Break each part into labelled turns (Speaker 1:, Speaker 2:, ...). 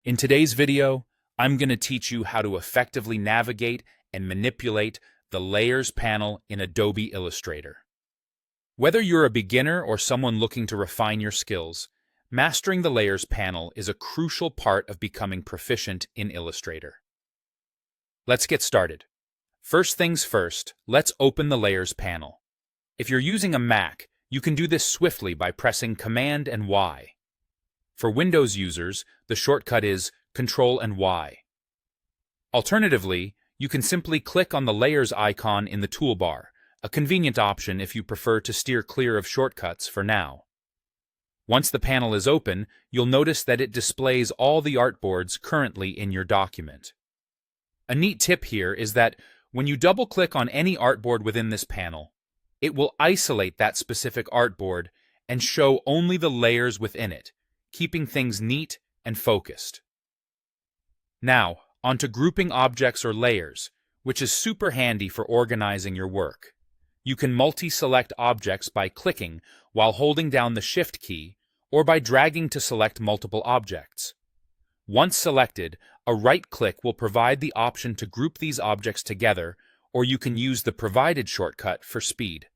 Speaker 1: In today's video, I'm going to teach you how to effectively navigate and manipulate the Layers panel in Adobe Illustrator. Whether you're a beginner or someone looking to refine your skills, mastering the Layers panel is a crucial part of becoming proficient in Illustrator. Let's get started. First things first, let's open the Layers panel. If you're using a Mac, you can do this swiftly by pressing Command and Y. For Windows users, the shortcut is Control and Y. Alternatively, you can simply click on the Layers icon in the toolbar, a convenient option if you prefer to steer clear of shortcuts for now. Once the panel is open, you'll notice that it displays all the artboards currently in your document. A neat tip here is that when you double-click on any artboard within this panel, it will isolate that specific artboard and show only the layers within it, keeping things neat and focused. Now, onto grouping objects or layers, which is super handy for organizing your work. You can multi-select objects by clicking while holding down the Shift key or by dragging to select multiple objects. Once selected, a right-click will provide the option to group these objects together, or you can use the provided shortcut for speed.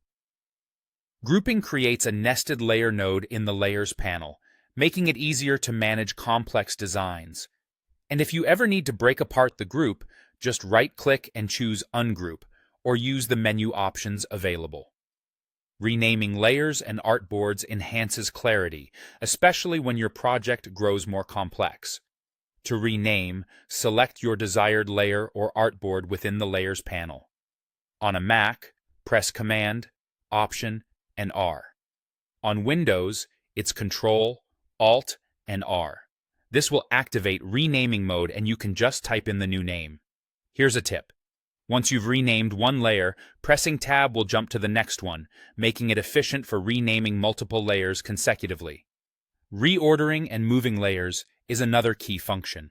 Speaker 1: Grouping creates a nested layer node in the Layers panel, making it easier to manage complex designs. And if you ever need to break apart the group, just right-click and choose Ungroup, or use the menu options available. Renaming layers and artboards enhances clarity, especially when your project grows more complex. To rename, select your desired layer or artboard within the Layers panel. On a Mac, press Command, Option, and R. On Windows, it's Control, Alt, and R. This will activate renaming mode and you can just type in the new name. Here's a tip. Once you've renamed one layer, pressing Tab will jump to the next one, making it efficient for renaming multiple layers consecutively. Reordering and moving layers is another key function.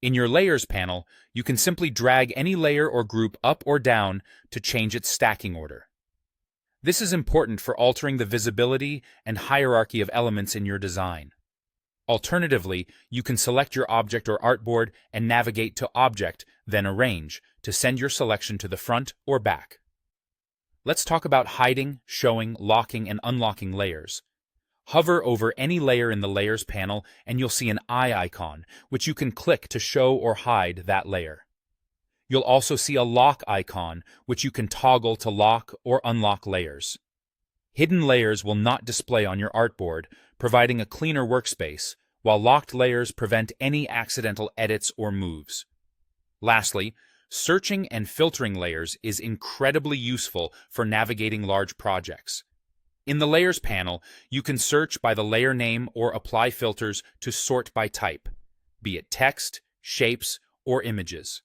Speaker 1: In your Layers panel, you can simply drag any layer or group up or down to change its stacking order. This is important for altering the visibility and hierarchy of elements in your design. Alternatively, you can select your object or artboard and navigate to Object, then Arrange, to send your selection to the front or back. Let's talk about hiding, showing, locking, and unlocking layers. Hover over any layer in the Layers panel and you'll see an eye icon, which you can click to show or hide that layer. You'll also see a lock icon, which you can toggle to lock or unlock layers. Hidden layers will not display on your artboard, providing a cleaner workspace, while locked layers prevent any accidental edits or moves. Lastly, searching and filtering layers is incredibly useful for navigating large projects. In the Layers panel, you can search by the layer name or apply filters to sort by type, be it text, shapes, or images.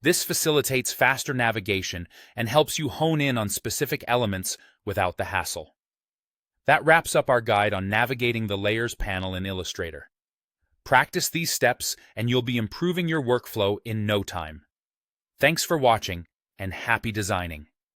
Speaker 1: This facilitates faster navigation and helps you hone in on specific elements without the hassle. That wraps up our guide on navigating the Layers panel in Illustrator. Practice these steps and you'll be improving your workflow in no time. Thanks for watching and happy designing.